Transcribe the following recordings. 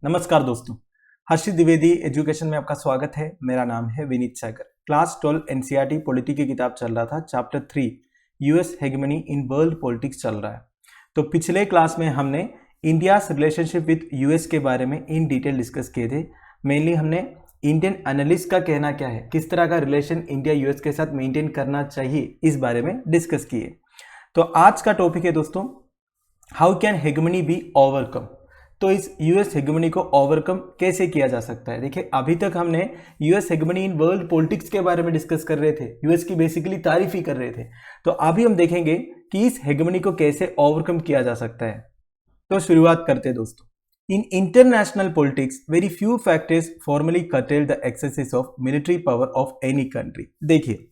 नमस्कार दोस्तों, हर्षित द्विवेदी एजुकेशन में आपका स्वागत है। मेरा नाम है Vineet Sagar. Class 12 NCERT polity की किताब चल रहा था, chapter 3 US hegemony in world politics चल रहा है। तो पिछले क्लास में हमने इंडियाज रिलेशनशिप विद यूएस के बारे में इन डिटेल डिस्कस किए थे। मेनली हमने इंडियन एनालिस्ट का कहना क्या है, किस तरह का रिलेशन इंडिया यूएस के साथ मेंटेन करना चाहिए, इस बारे में डिस्कस किए। तो आज का टॉपिक है दोस्तों, हाउ कैन हेगेमनी बी ओवरकम। तो इस यूएस हेगेमनी को ओवरकम कैसे किया जा सकता है। देखिए, अभी तक हमने US hegemony in world politics के बारे में डिस्कस कर रहे थे, यूएस की बेसिकली तारीफ ही कर रहे थे। तो अभी हम देखेंगे कि इस हेगेमनी को कैसे ओवरकम किया जा सकता है। तो शुरुआत करते हैं दोस्तों। In international politics very few factors formally curtail the excess of military power of any country. देखिए,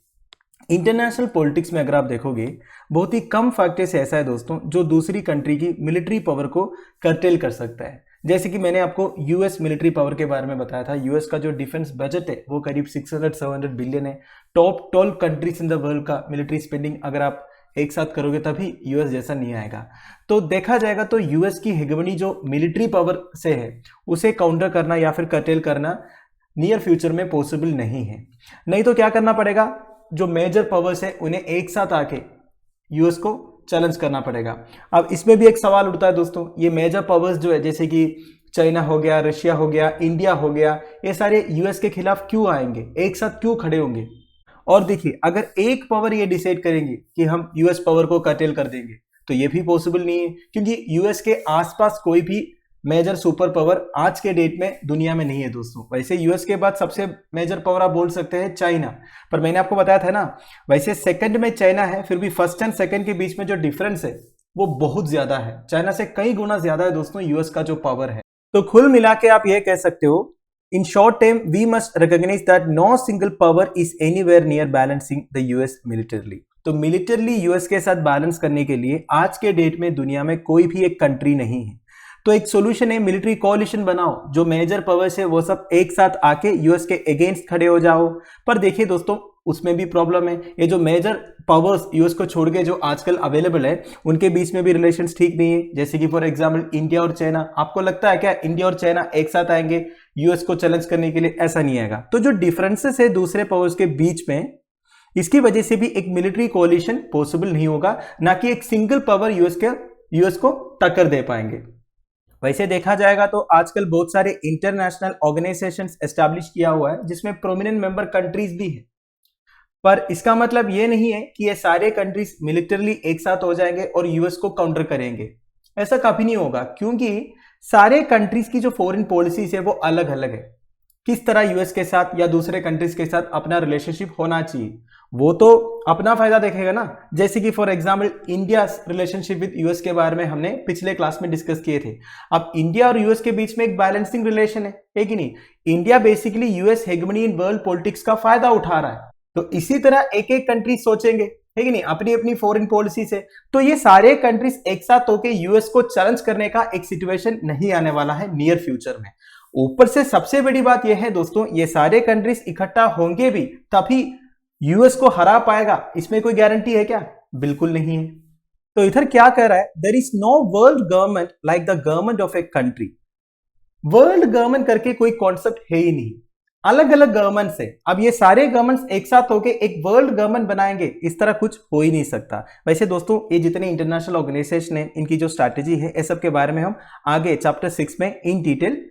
इंटरनेशनल पॉलिटिक्स में अगर आप देखोगे, बहुत ही कम फैक्टर्स ऐसा है दोस्तों जो दूसरी कंट्री की मिलिट्री पावर को कर्टेल कर सकता है। जैसे कि मैंने आपको यूएस मिलिट्री पावर के बारे में बताया था। यूएस का जो डिफेंस बजट है वो करीब 600-700 बिलियन है। Top 12 countries in the world का मिलिट्री स्पेंडिंग अगर आप एक साथ करोगे तभी यूएस जैसा नहीं आएगा। तो देखा जाएगा तो यूएस की हेगेमनी जो मिलिट्री पावर से है उसे काउंटर करना या फिर कर्टेल करना नियर फ्यूचर में पॉसिबल नहीं है। नहीं तो क्या करना पड़ेगा, जो मेजर पावर्स है उन्हें एक साथ आके यूएस को चैलेंज करना पड़ेगा। अब इसमें भी एक सवाल उठता है दोस्तों, ये मेजर पावर्स जो है जैसे कि चाइना हो गया, रशिया हो गया, इंडिया हो गया, ये सारे यूएस के खिलाफ क्यों आएंगे, एक साथ क्यों खड़े होंगे। और देखिए, अगर एक पावर ये डिसाइड करेंगे कि हम यूएस पावर को कर्टेल कर देंगे तो ये भी पॉसिबल नहीं है, क्योंकि यूएस के आसपास कोई भी मेजर सुपर पावर आज के डेट में दुनिया में नहीं है दोस्तों। वैसे यूएस के बाद सबसे मेजर पावर आप बोल सकते हैं चाइना, पर मैंने आपको बताया था ना, वैसे सेकंड में चाइना है, फिर भी फर्स्ट एंड सेकंड के बीच में जो डिफरेंस है वो बहुत ज्यादा है। चाइना से कई गुना ज्यादा है दोस्तों यूएस का जो पावर है। तो कुल मिला के आप ये कह सकते हो, in short term we must recognize that no single power is anywhere near balancing the US militarily. तो मिलिटरली यूएस के साथ बैलेंस करने के लिए आज के डेट में दुनिया में कोई भी एक कंट्री नहीं है। तो एक सोल्यूशन है, मिलिट्री कोalition बनाओ, जो मेजर पावर्स है वो सब एक साथ आके यूएस के अगेंस्ट खड़े हो जाओ। पर देखिए दोस्तों, उसमें भी प्रॉब्लम है। ये जो मेजर पावर्स यूएस को छोड़ के जो आजकल अवेलेबल है उनके बीच में भी रिलेशंस ठीक नहीं है। जैसे कि फॉर एग्जांपल इंडिया और चाइना, आपको लगता है क्या इंडिया और चाइना एक साथ आएंगे यूएस को चैलेंज करने के लिए? ऐसा नहीं आएगा। तो जो डिफरेंसेस है दूसरे पावर्स के बीच में, इसकी वजह से भी एक मिलिट्री कोalition पॉसिबल नहीं होगा, ना कि एक सिंगल पावर यूएस को टक्कर दे पाएंगे। वैसे देखा जाएगा तो आजकल बहुत सारे इंटरनेशनल ऑर्गेनाइजेशंस एस्टैब्लिश किया हुआ है जिसमें प्रोमिनेंट मेंबर कंट्रीज भी है। पर इसका मतलब ये नहीं है कि ये सारे कंट्रीज मिलिटरली एक साथ हो जाएंगे और यूएस को काउंटर करेंगे। ऐसा कभी नहीं होगा, क्योंकि सारे कंट्रीज की जो फॉरेन पॉलिसीज है वो अलग अलग है। किस तरह यूएस के साथ या दूसरे कंट्रीज के साथ अपना रिलेशनशिप होना चाहिए, वो तो अपना फायदा देखेगा ना। जैसे कि for example India relationship with US के बारे में हमने पिछले क्लास में डिस्कस किए थे। अब इंडिया और यूएस के बीच में एक बैलेंसिंग रिलेशन है कि नहीं। India basically US hegemony in world politics का फायदा उठा रहा है। तो इसी तरह एक एक कंट्री सोचेंगे, है कि नहीं, अपनी अपनी फॉरेन पॉलिसी से। तो ये सारे कंट्रीज एक साथ होकर यूएस को चैलेंज करने का एक सिचुएशन नहीं आने वाला है नियर फ्यूचर में। ऊपर से सबसे बड़ी बात यह है दोस्तों, ये सारे कंट्रीज इकट्ठा होंगे भी तभी यूएस को हरा पाएगा, इसमें कोई गारंटी है क्या? बिल्कुल नहीं है। तो इधर क्या कह रहा है, there is no world government like the government of a country. World government करके कोई कॉन्सेप्ट है ही नहीं, अलग अलग गवर्नमेंट्स है। अब ये सारे गवर्नमेंट्स एक साथ होके एक वर्ल्ड गवर्नमेंट बनाएंगे, इस तरह कुछ हो ही नहीं सकता। वैसे दोस्तों, ये जितने इंटरनेशनल ऑर्गेनाइजेशन है इनकी जो स्ट्रैटेजी है, इस सब के बारे में हम आगे चैप्टर 6 में इन डिटेल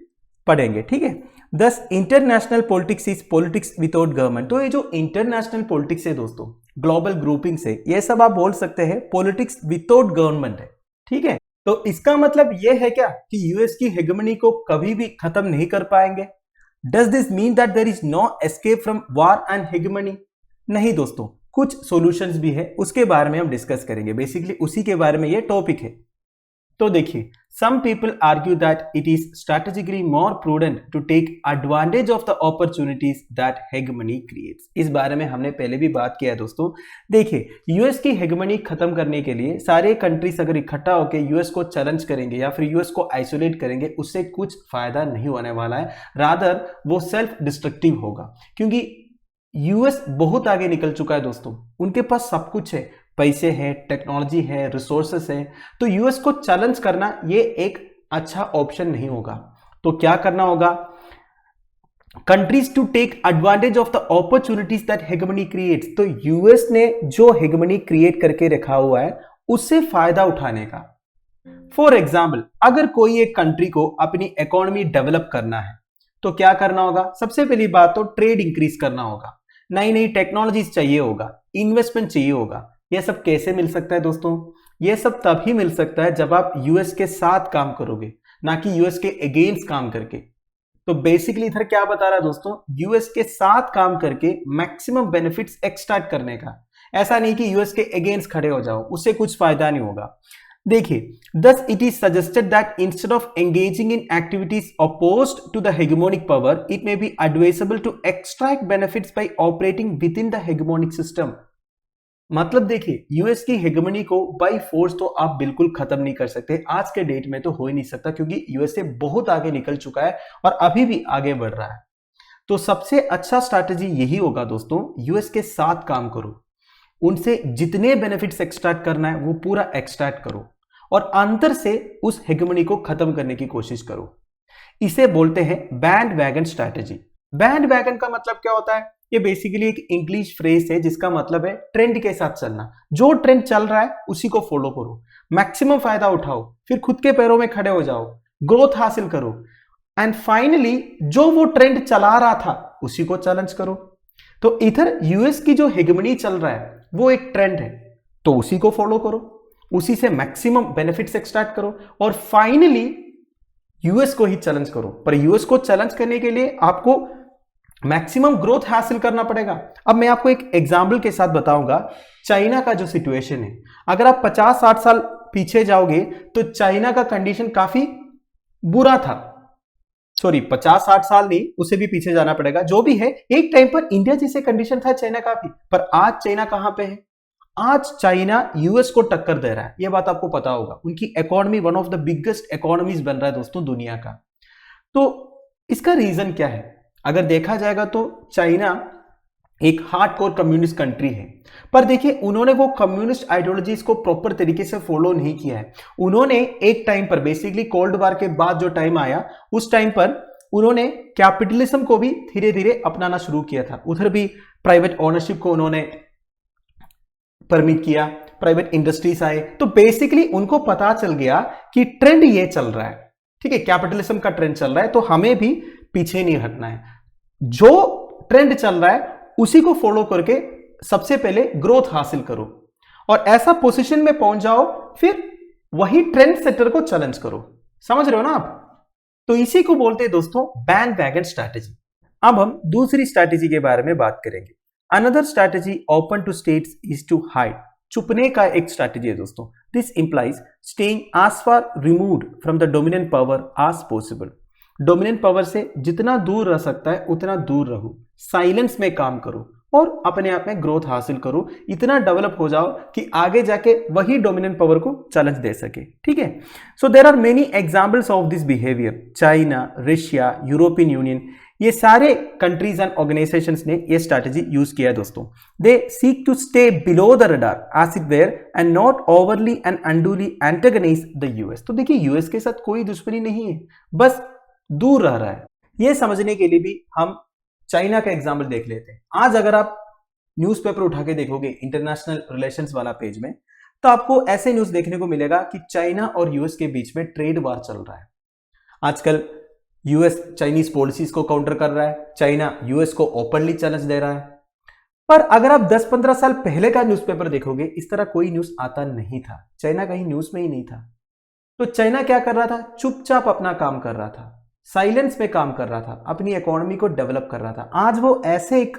पढ़ेंगे, ठीक है। दस international politics is politics without government. तो ये जो इंटरनेशनल पॉलिटिक्स है दोस्तों, ग्लोबल ग्रुपिंग से, ये सब आप बोल सकते हैं पॉलिटिक्स विदाउट गवर्नमेंट है, ठीक है। तो इसका मतलब ये है क्या कि यूएस की हेगेमनी को कभी भी खत्म नहीं कर पाएंगे? Does this mean that there is no escape from war and hegemony? नहीं दोस्तों, कुछ सॉल्यूशंस भी है, उसके बारे में हम डिस्कस करेंगे। बेसिकली उसी के बारे में ये टॉपिक है। तो देखिए, some people argue that it is strategically more prudent to take advantage of the opportunities that hegemony creates। इस बारे में हमने पहले भी बात किया है दोस्तों। देखिए, यूएस की हेगेमनी खत्म करने के लिए सारे कंट्रीज अगर इकट्ठा होकर यूएस को चैलेंज करेंगे या फिर यूएस को आइसोलेट करेंगे, उससे कुछ फायदा नहीं होने वाला है। रादर वो सेल्फ डिस्ट्रक्टिव होगा, क्योंकि यूएस बहुत आगे निकल चुका है दोस्तों। उनके पास सब कुछ है, पैसे हैं, टेक्नोलॉजी है, रिसोर्सेस है। तो यूएस को चैलेंज करना ये एक अच्छा ऑप्शन नहीं होगा। तो क्या करना होगा, countries to take advantage of the opportunities that hegemony creates. तो यूएस ने जो हेगेमनी क्रिएट करके रखा हुआ है उससे फायदा उठाने का। फॉर एग्जाम्पल, अगर कोई एक कंट्री को अपनी इकोनॉमी डेवलप करना है तो क्या करना होगा, सबसे पहली बात तो ट्रेड इंक्रीज करना होगा, नई नई टेक्नोलॉजीज चाहिए होगा, इन्वेस्टमेंट चाहिए होगा। यह सब कैसे मिल सकता है दोस्तों, यह सब तभी मिल सकता है जब आप यूएस के साथ काम करोगे, ना कि यूएस के अगेंस्ट काम करके। तो बेसिकली इधर क्या बता रहा है दोस्तों, यूएस के साथ काम करके मैक्सिमम बेनिफिट्स एक्सट्रैक्ट करने का। ऐसा नहीं कि यूएस के अगेंस्ट खड़े हो जाओ, उससे कुछ फायदा नहीं होगा। देखिए, thus it is suggested that instead of engaging in activities opposed to the hegemonic power, it may be advisable to extract benefits by operating within the hegemonic system। मतलब देखिए, यूएस की हेगेमनी को बाय फोर्स तो आप बिल्कुल खत्म नहीं कर सकते, आज के डेट में तो हो ही नहीं सकता, क्योंकि यूएसए बहुत आगे निकल चुका है और अभी भी आगे बढ़ रहा है। तो सबसे अच्छा स्ट्रैटेजी यही होगा दोस्तों, यूएस के साथ काम करो, उनसे जितने बेनिफिट्स एक्सट्रैक्ट करना है वो पूरा एक्सट्रैक्ट करो और अंतर से उस हेगेमनी को खत्म करने की कोशिश करो। इसे बोलते हैं band wagon strategy. Band wagon का मतलब क्या होता है, ये बेसिकली एक इंग्लिश फ्रेज है जिसका मतलब है ट्रेंड के साथ चलना। जो ट्रेंड चल रहा है उसी को फॉलो करो, मैक्सिमम फायदा उठाओ, फिर खुद के पैरों में खड़े हो जाओ, ग्रोथ हासिल करो, एंड फाइनली जो वो ट्रेंड चला रहा था उसी को चैलेंज करो। तो इधर यूएस की जो हेगेमनी चल रहा है वो एक ट्रेंड है, तो उसी को फॉलो करो, उसी से मैक्सिमम बेनिफिट्स एक्सट्रैक्ट करो और फाइनली यूएस को ही चैलेंज करो। पर यूएस को चैलेंज करने के लिए आपको मैक्सिमम ग्रोथ हासिल करना पड़ेगा। अब मैं आपको एक एग्जांपल के साथ बताऊंगा चाइना का जो सिचुएशन है। अगर आप 50-60 साल पीछे जाओगे तो चाइना का कंडीशन काफी बुरा था। सॉरी, 50-60 साल नहीं, उसे भी पीछे जाना पड़ेगा। जो भी है, एक टाइम पर इंडिया जैसे कंडीशन था चाइना का भी, पर आज चाइना कहां पे है, आज चाइना यूएस को टक्कर दे रहा है, यह बात आपको पता होगा। उनकी economy one of the biggest economies बन रहा है दोस्तों दुनिया का। तो इसका रीजन क्या है, अगर देखा जाएगा तो चाइना एक हार्डकोर कम्युनिस्ट कंट्री है, पर देखिए उन्होंने वो कम्युनिस्ट आइडियोलॉजीज को प्रॉपर तरीके से फॉलो नहीं किया है। उन्होंने एक टाइम पर बेसिकली कोल्ड वॉर के बाद जो टाइम आया उस टाइम पर उन्होंने कैपिटलिज्म को भी धीरे धीरे अपनाना शुरू किया था। उधर भी प्राइवेट ओनरशिप को उन्होंने परमिट किया, प्राइवेट इंडस्ट्रीज आए। तो बेसिकली उनको पता चल गया कि ट्रेंड ये चल रहा है, ठीक है, कैपिटलिज्म का ट्रेंड चल रहा है, तो हमें भी पीछे नहीं हटना है। जो ट्रेंड चल रहा है उसी को फॉलो करके सबसे पहले ग्रोथ हासिल करो और ऐसा पोजीशन में पहुंच जाओ, फिर वही ट्रेंड सेटर को चैलेंज करो। समझ रहे हो ना आप? तो इसी को बोलते हैं दोस्तों बैंड वैगन स्ट्रैटेजी। अब हम दूसरी स्ट्रैटेजी के बारे में बात करेंगे। Another strategy open to states is to hide. छुपने का एक स्ट्रैटेजी है दोस्तों। This implies staying as far removed from the dominant power as possible. Dominant power से जितना दूर रह सकता है उतना दूर रहो, साइलेंस में काम करो और अपने आप में ग्रोथ हासिल करो, इतना डेवलप हो जाओ कि आगे जाके वही डोमिनेंट पावर को चैलेंज दे सके। ठीक है, so there are many examples of this behaviour. China, Russia, European Union, ये सारे कंट्रीज एंड ऑर्गेनाइजेशंस ने ये स्ट्रैटेजी यूज किया है दोस्तों। They seek to stay below the radar as it were and not overly and unduly antagonise the US. तो देखिए US के साथ कोई दुश्मनी नहीं है, बस दूर रह रहा है। ये समझने के लिए भी हम चाइना का एग्जाम्पल देख लेते हैं। आज अगर आप न्यूज़पेपर उठा के देखोगे इंटरनेशनल रिलेशंस वाला पेज में, तो आपको ऐसे न्यूज देखने को मिलेगा कि चाइना और यूएस के बीच में ट्रेड वार चल रहा है। आजकल यूएस चाइनीज पॉलिसीज को काउंटर कर रहा है, चाइना यूएस को ओपनली चैलेंज दे रहा है। पर अगर आप 10-15 साल पहले का न्यूज़पेपर देखोगे, इस तरह कोई न्यूज आता नहीं था, चाइना कहीं न्यूज में ही नहीं था। तो चाइना क्या कर रहा था, चुपचाप अपना काम कर रहा था, साइलेंस में काम कर रहा था, अपनी इकोनॉमी को डेवलप कर रहा था। आज वो ऐसे एक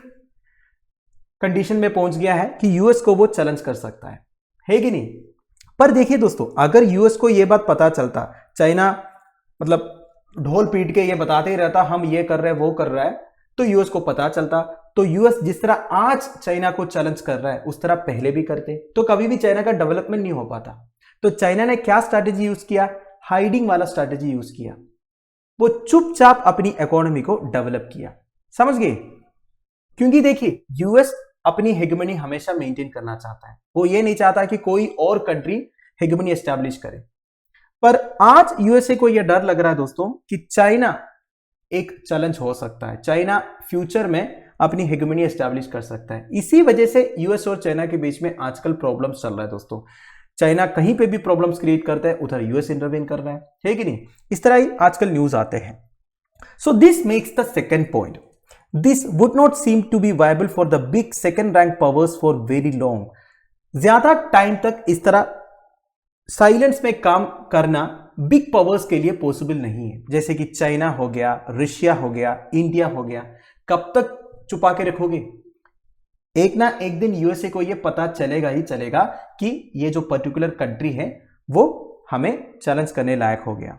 कंडीशन में पहुंच गया है कि यूएस को वो चैलेंज कर सकता है कि नहीं? पर देखिए दोस्तों, अगर यूएस को ये बात पता चलता, चाइना मतलब ढोल पीट के ये बताते ही रहता हम ये कर रहे हैं वो कर रहा है, तो यूएस को पता चलता, तो यूएस जिस तरह आज चाइना को चैलेंज कर रहा है उस तरह पहले भी करते, तो कभी भी चाइना का डेवलपमेंट नहीं हो पाता। तो चाइना ने क्या स्ट्रैटेजी यूज किया, हाइडिंग वाला स्ट्रैटेजी यूज किया। वो चुपचाप अपनी इकोनॉमी को डेवलप किया। समझ गए? क्योंकि देखिए यूएस अपनी हेगेमनी हमेशा मेंटेन करना चाहता है, वो ये नहीं चाहता कि कोई और कंट्री हेगेमनी एस्टैब्लिश करे। पर आज यूएसए को यह डर लग रहा है दोस्तों कि चाइना एक चैलेंज हो सकता है, चाइना फ्यूचर में अपनी हेगेमनी एस्टैब्लिश कर सकता है। इसी वजह से यूएस और चाइना के बीच में आजकल प्रॉब्लम्स चल रहा है दोस्तों। चाइना कहीं पे भी प्रॉब्लम्स क्रिएट करता है, उधर यूएस इंटरवेन कर रहा है कि नहीं? इस तरह ही आजकल न्यूज आते हैं। So this makes the second point, this would not seem to be viable for the big second rank powers for very long. ज्यादा टाइम तक इस तरह साइलेंस में काम करना बिग पावर्स के लिए पॉसिबल नहीं है, जैसे कि चाइना हो गया, रशिया हो गया, इंडिया हो गया। कब तक छुपा के रखोगे? एक ना एक दिन यूएसए को यह पता चलेगा ही चलेगा कि ये जो पर्टिकुलर कंट्री है वो हमें चैलेंज करने लायक हो गया।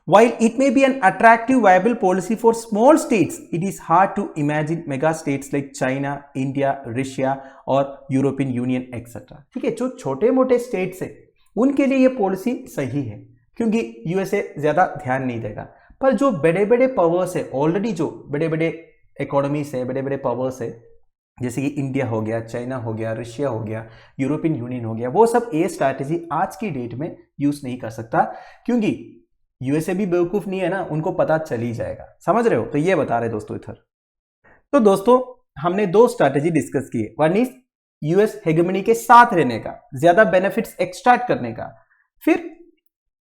While it may be an attractive viable policy for small states, it is hard to imagine mega states like China, India, Russia और यूरोपियन यूनियन एक्सेट्रा। ठीक है, जो छोटे मोटे स्टेट्स है उनके लिए ये पॉलिसी सही है क्योंकि यूएसए ज्यादा ध्यान नहीं देगा। पर जो बड़े बड़े पावर्स है, ऑलरेडी जो बड़े बड़े इकोनॉमीज है, बड़े बड़े पावर्स है, जैसे कि इंडिया हो गया, चाइना हो गया, रशिया हो गया, यूरोपियन यूनियन हो गया, वो सब ये स्ट्रैटेजी आज की डेट में यूज नहीं कर सकता क्योंकि यूएसए भी बेवकूफ नहीं है ना, उनको पता चल ही जाएगा। समझ रहे हो? तो ये बता रहे दोस्तों इधर। तो दोस्तों हमने दो स्ट्रैटेजी डिस्कस किए, वन इज यूएस हेगेमनी के साथ रहने का, ज्यादा बेनिफिट्स एक्सट्रैक्ट करने का, फिर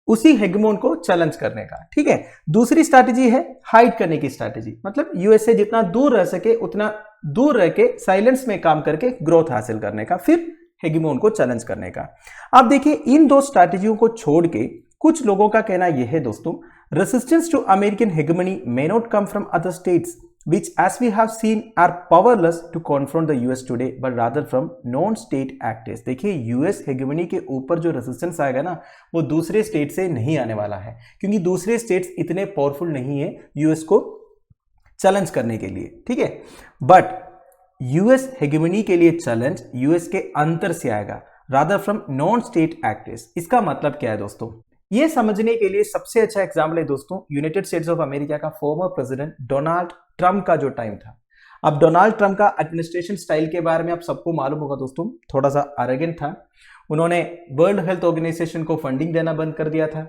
उसी हेगेमोन को चैलेंज करने का। ठीक है, दूसरी स्ट्रैटेजी है हाइड करने की स्ट्रैटेजी, मतलब यूएस से जितना दूर रह सके उतना दूर रह के साइलेंस में काम करके ग्रोथ हासिल करने का, फिर हेगेमोन को चैलेंज करने का। अब देखिए इन दो स्ट्रैटेजियों को छोड़ के कुछ लोगों का कहना यह है दोस्तों, resistance to American hegemony may not come from other states which as we have seen are powerless to confront the US today but rather from non-state actors। देखिए यूएस हेगेमनी के ऊपर जो रेजिस्टेंस आएगा ना वो दूसरे स्टेट से नहीं आने वाला है क्योंकि दूसरे स्टेट्स इतने पावरफुल नहीं है यूएस को चैलेंज करने के लिए। ठीक है, बट यूएस हेगेमनी के लिए चैलेंज यूएस के अंदर से आएगा rather from non state actors. इसका मतलब क्या है दोस्तों? ये समझने के लिए सबसे अच्छा एग्जाम्पल है दोस्तों यूनाइटेड स्टेट्स ऑफ अमेरिका का फॉर्मर प्रेसिडेंट डोनाल्ड ट्रंप का जो टाइम था। अब डोनाल्ड ट्रंप का एडमिनिस्ट्रेशन स्टाइल के बारे में आप सबको मालूम होगा दोस्तों, थोड़ा सा अरेगेंट था। उन्होंने वर्ल्ड हेल्थ ऑर्गेनाइजेशन को फंडिंग देना बंद कर दिया था,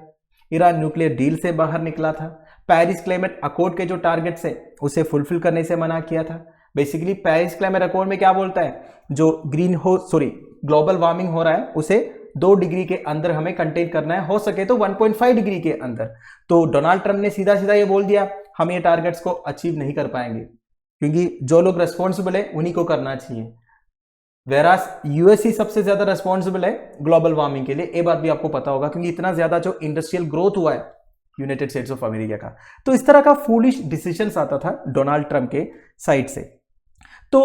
ईरान न्यूक्लियर डील से बाहर निकला था, पेरिस क्लाइमेट अकॉर्ड के जो टारगेट्स है उसे फुलफिल करने से मना किया था। बेसिकली पेरिस क्लाइमेट अकॉर्ड में क्या बोलता है, जो ग्लोबल वार्मिंग हो रहा है उसे 2 डिग्री के अंदर हमें कंटेन करना है, हो सके तो 1.5 डिग्री के अंदर। तो डोनाल्ड ट्रंप ने सीधा सीधा ये बोल दिया हम ये टारगेट्स को अचीव नहीं कर पाएंगे क्योंकि जो लोग रेस्पॉन्सिबल है उन्हीं को करना चाहिए, वेरास यूएस ही सबसे ज्यादा रेस्पॉन्सिबल है ग्लोबल वार्मिंग के लिए। ये बात भी आपको पता होगा क्योंकि इतना ज्यादा जो इंडस्ट्रियल ग्रोथ हुआ है यूनाइटेड स्टेट्स ऑफ अमेरिका का। तो इस तरह का फूलिश डिसीजंस आता था डोनाल्ड ट्रंप के साइड से। तो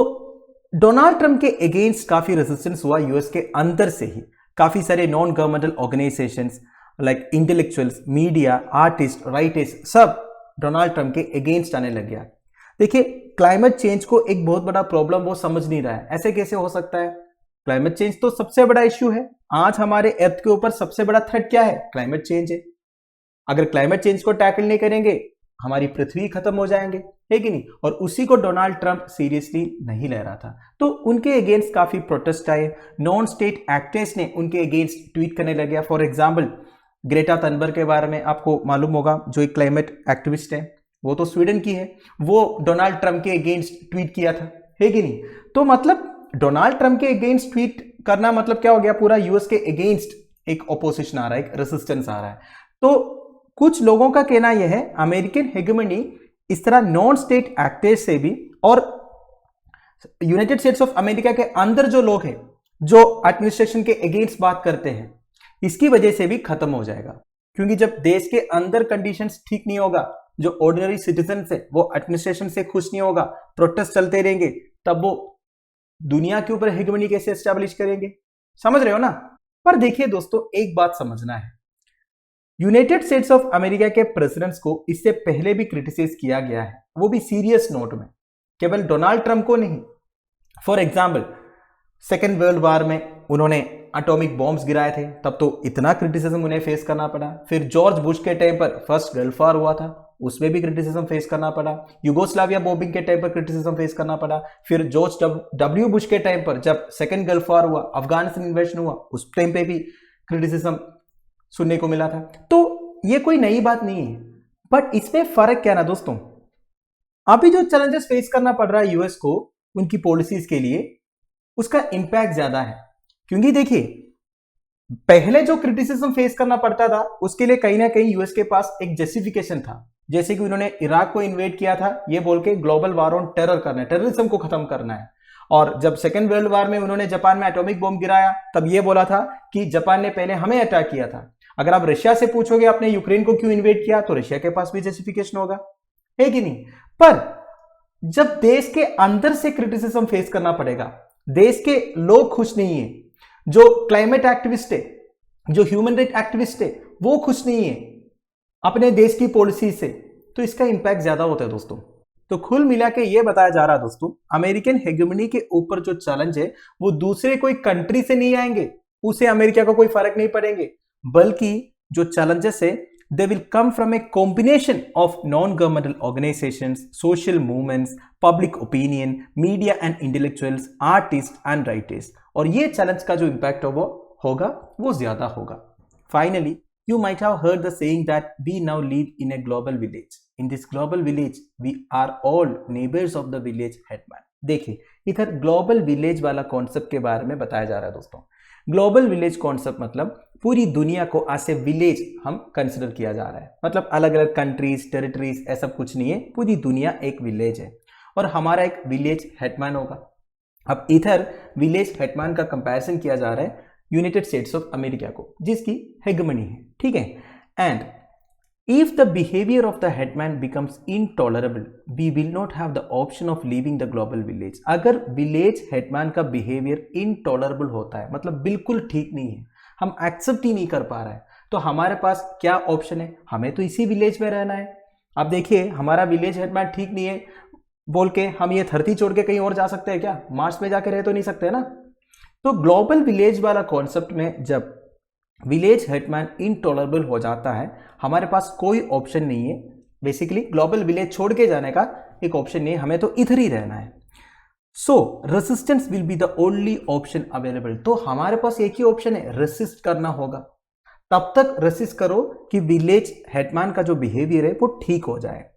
डोनाल्ड ट्रंप के अगेंस्ट काफी रेजिस्टेंस हुआ यूएस के अंदर से ही। काफी सारे non governmental organisations like intellectuals, media, artist, writers सब डोनाल्ड ट्रंप के अगेंस्ट आने लग गया। देखिए क्लाइमेट चेंज को एक बहुत बड़ा प्रॉब्लम वो समझ नहीं रहा है। ऐसे कैसे हो सकता है? क्लाइमेट चेंज तो सबसे बड़ा इश्यू है। आज हमारे अर्थ के ऊपर सबसे बड़ा थ्रेट क्या है? क्लाइमेट चेंज है। अगर क्लाइमेट चेंज को टैकल नहीं करेंगे हमारी पृथ्वी खत्म हो जाएंगे, है कि नहीं? और उसी को डोनाल्ड ट्रंप सीरियसली नहीं ले रहा था। तो उनके अगेंस्ट काफी प्रोटेस्ट आए, नॉन स्टेट एक्टर्स ने उनके अगेंस्ट ट्वीट करने लगे। फॉर एग्जाम्पल ग्रेटा थनबर्ग के बारे में आपको मालूम होगा, जो एक क्लाइमेट एक्टिविस्ट है, वो तो स्वीडन की है, वो डोनाल्ड ट्रंप के अगेंस्ट ट्वीट किया था, है कि नहीं? तो मतलब डोनाल्ड ट्रंप के अगेंस्ट ट्वीट करना मतलब क्या हो गया? पूरा यूएस के अगेंस्ट एक ऑपोजिशन आ रहा है, एक रेजिस्टेंस आ रहा है। तो कुछ लोगों का कहना यह है अमेरिकन हेगेमनी इस तरह नॉन स्टेट एक्टर्स से भी और यूनाइटेड स्टेट्स ऑफ अमेरिका के अंदर जो लोग हैं जो एडमिनिस्ट्रेशन के अगेंस्ट बात करते हैं, इसकी वजह से भी खत्म हो जाएगा। क्योंकि जब देश के अंदर कंडीशंस ठीक नहीं होगा, जो ऑर्डिनरी सिटीजन है वो एडमिनिस्ट्रेशन से खुश नहीं होगा, प्रोटेस्ट चलते रहेंगे, तब वो दुनिया के ऊपर हेगेमनी कैसे एस्टैब्लिश करेंगे? समझ रहे हो ना? पर देखिए दोस्तों, एक बात समझना है, यूनाइटेड स्टेट्स ऑफ अमेरिका के प्रेसिडेंट्स को इससे पहले भी क्रिटिसाइज किया गया है, वो भी सीरियस नोट में, केवल डोनाल्ड ट्रंप को नहीं। For example second world war में उन्होंने एटॉमिक बॉम्ब्स गिराए थे, तब तो इतना क्रिटिसिज्म उन्हें फेस करना पड़ा। फिर जॉर्ज बुश के टाइम पर फर्स्ट गल्फ वॉर हुआ था, उसमें भी क्रिटिसिज्म फेस करना पड़ा। युगोस्लाविया बॉम्बिंग के टाइम पर क्रिटिसिज्म फेस करना पड़ा। फिर जॉर्ज डब्ल्यू बुश के टाइम पर जब सेकेंड गल्फ वॉर हुआ, अफगानिस्तान इन्वेजन हुआ, उस टाइम पे भी क्रिटिसिज्म सुनने को मिला था। तो ये कोई नई बात नहीं है, बट इसमें फर्क क्या ना दोस्तों, अभी जो चैलेंजेस फेस करना पड़ रहा है यूएस को उनकी पॉलिसीज के लिए, उसका इंपैक्ट ज्यादा है। क्योंकि देखिए, पहले जो क्रिटिसिज्म फेस करना पड़ता था उसके लिए कहीं ना कहीं यूएस के पास एक जस्टिफिकेशन था, जैसे कि उन्होंने इराक को इन्वेड किया था ये बोल के ग्लोबल वार ऑन टेरर करना है, टेररिज्म को खत्म करना है। और जब सेकेंड वर्ल्ड वार में उन्होंने जापान में एटॉमिक बॉम्ब गिराया, तब ये बोला था कि जापान ने पहले हमें अटैक किया था। अगर आप रशिया से पूछोगे आपने यूक्रेन को क्यों इन्वेड किया, तो रशिया के पास भी जस्टिफिकेशन होगा, है कि नहीं। पर जब देश के अंदर से क्रिटिसिज्म फेस करना पड़ेगा, देश के लोग खुश नहीं है, जो क्लाइमेट एक्टिविस्ट है, जो ह्यूमन राइट एक्टिविस्ट है, वो खुश नहीं है अपने देश की पॉलिसी से, तो इसका इंपैक्ट ज्यादा होता है दोस्तों। तो कुल मिला के ये बताया जा रहा है दोस्तों, अमेरिकन हेगेमनी के ऊपर जो चैलेंज है वो दूसरे कोई कंट्री से नहीं आएंगे, उसे अमेरिका को कोई फर्क नहीं पड़ेंगे, बल्कि जो चैलेंजेस है they will come from a combination of non-governmental organizations, social movements, public opinion, media and intellectuals, artists and writers। और ये चैलेंज का जो इम्पैक्ट होगा वो ज्यादा होगा। Finally, you might have heard the saying that we now live in a global village. In this global village, we are all neighbors of the village headman। देखिए, इधर ग्लोबल विलेज वाला concept के बारे में बताया जा रहा है दोस्तों। ग्लोबल विलेज कॉन्सेप्ट मतलब पूरी दुनिया को एज ए विलेज हम कंसिडर किया जा रहा है, मतलब अलग अलग कंट्रीज, टेरिटरीज, ऐसा कुछ नहीं है, पूरी दुनिया एक विलेज है और हमारा एक विलेज हेडमैन होगा। अब इधर विलेज हेडमैन का कंपैरिजन किया जा रहा है यूनाइटेड स्टेट्स ऑफ अमेरिका को, जिसकी हेगमनी है, ठीक है। And if the behavior of the headman becomes intolerable, we will not have the option of leaving the global village। अगर विलेज हेडमैन का बिहेवियर intolerable होता है, मतलब बिल्कुल ठीक नहीं है, हम एक्सेप्ट ही नहीं कर पा रहे हैं, तो हमारे पास क्या ऑप्शन है, हमें तो इसी विलेज में रहना है। अब देखिए, हमारा विलेज हेडमैन ठीक नहीं है बोल के हम ये धरती छोड़ के कहीं और जा सकते हैं क्या? मार्स में जाके रह तो नहीं सकते ना। तो ग्लोबल विलेज वाला कॉन्सेप्ट में जब विलेज हेडमैन इनटॉलरेबल हो जाता है, हमारे पास कोई ऑप्शन नहीं है, बेसिकली ग्लोबल विलेज छोड़ के जाने का एक ऑप्शन नहीं है, हमें तो इधर ही रहना है। So resistance will be the only option available. तो हमारे पास एक ही ऑप्शन है, रेसिस्ट करना होगा। तब तक रेसिस्ट करो कि विलेज हेडमैन का जो बिहेवियर है वो ठीक हो जाए।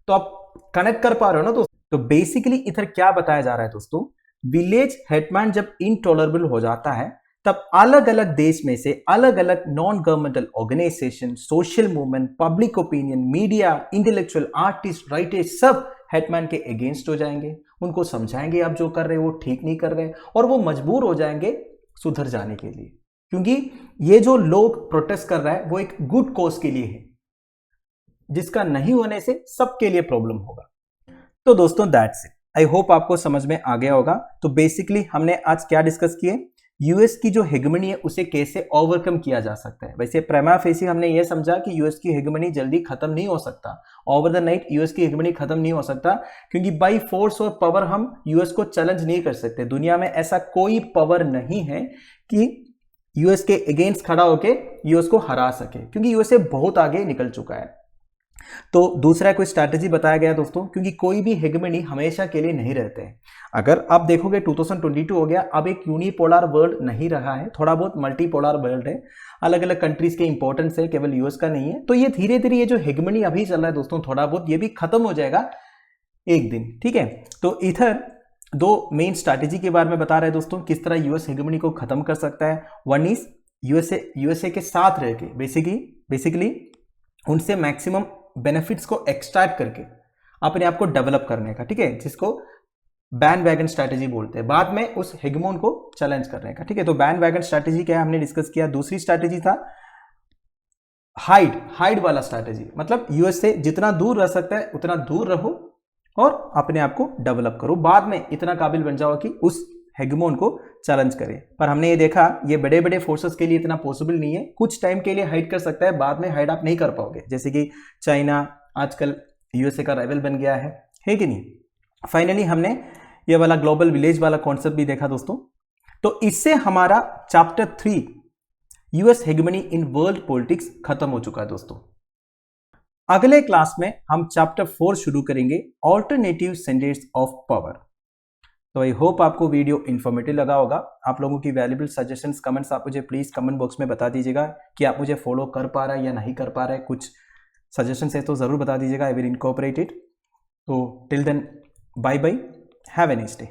तो आप कनेक्ट कर पा रहे हो ना दोस्तों। तो बेसिकली इधर क्या बताया जा रहा है दोस्तों, विलेज हेडमैन जब इनटॉलरेबल हो जाता है तब अलग अलग देश में से अलग अलग non governmental organization, social movement, public opinion, media, intellectual, artist, writers सब हेडमैन के अगेंस्ट हो जाएंगे, उनको समझाएंगे आप जो कर रहे हो वो ठीक नहीं कर रहे, और वो मजबूर हो जाएंगे सुधर जाने के लिए, क्योंकि ये जो लोग प्रोटेस्ट कर रहा है वो एक गुड कॉज के लिए है, जिसका नहीं होने से सबके लिए प्रॉब्लम होगा। तो दोस्तों दैट्स इट, आई होप आपको समझ में आ गया होगा। तो बेसिकली हमने आज क्या डिस्कस किए, यूएस की जो हेगमनी है उसे कैसे ओवरकम किया जा सकता है। वैसे प्रेमा फेसी हमने ये समझा कि यूएस की हेगमनी जल्दी खत्म नहीं हो सकता, ओवर द नाइट यूएस की हेगमनी खत्म नहीं हो सकता, क्योंकि बाय फोर्स और पावर हम यूएस को चैलेंज नहीं कर सकते। दुनिया में ऐसा कोई पावर नहीं है कि यूएस के अगेंस्ट खड़ा होकर यूएस को हरा सके, क्योंकि यूएसए बहुत आगे निकल चुका है। तो दूसरा कोई स्ट्रैटेजी बताया गया दोस्तों, क्योंकि कोई भी हेगमनी हमेशा के लिए नहीं रहते हैं। अगर आप देखोगे 2022 हो गया, अब एक यूनिपोलर वर्ल्ड नहीं रहा है, थोड़ा बहुत मल्टीपोलर वर्ल्ड है, अलग अलग कंट्रीज के इंपॉर्टेंस है, केवल यूएस का नहीं है। तो ये धीरे धीरे ये जो हेगमनी अभी चल रहा है दोस्तों, थोड़ा बहुत ये भी खत्म हो जाएगा एक दिन, ठीक है। तो इधर दो मेन स्ट्रैटेजी के बारे में बता रहे हैं दोस्तों, किस तरह यूएस हेगमनी को खत्म कर सकता है। वन इज यूएसए के साथ रह के बेसिकली उनसे मैक्सिमम बेनिफिट्स को एक्सट्रैक्ट करके अपने आप को डेवलप करने का, ठीक है, जिसको बैंड वैगन स्ट्रैटेजी बोलते हैं, बाद में उस हेगमोन को चैलेंज करने का, ठीक है। तो बैंड वैगन स्ट्रैटेजी क्या है हमने डिस्कस किया। दूसरी स्ट्रैटेजी था हाइड वाला स्ट्रैटेजी, मतलब यूएस से जितना दूर रह सकता है उतना दूर रहो और अपने आप को डेवलप करो, बाद में इतना काबिल बन जाओ कि उस हेगमोन को चैलेंज करे। पर हमने ये देखा ये बड़े बड़े फोर्सेस के लिए इतना पॉसिबल नहीं है, कुछ टाइम के लिए हाइड कर सकता है, बाद में हाइड आप नहीं कर पाओगे, जैसे कि चाइना आजकल यूएसए का राइवल बन गया है कि नहीं। फाइनली हमने ये वाला ग्लोबल विलेज वाला कॉन्सेप्ट भी देखा दोस्तों। तो इससे हमारा chapter 3 US hegemony in world politics खत्म हो चुका है दोस्तों। अगले क्लास में हम चैप्टर 4 शुरू करेंगे, ऑल्टरनेटिव सेंटर्स ऑफ पावर। तो आई होप आपको वीडियो इन्फॉर्मेटिव लगा होगा। आप लोगों की वैल्यूबल सजेशंस कमेंट्स आप मुझे प्लीज़ कमेंट बॉक्स में बता दीजिएगा कि आप मुझे फॉलो कर पा रहे हैं या नहीं कर पा रहे हैं। कुछ सजेशंस है तो ज़रूर बता दीजिएगा, आई विल इनकॉर्पोरेट इट। तो till then bye bye, have a nice day.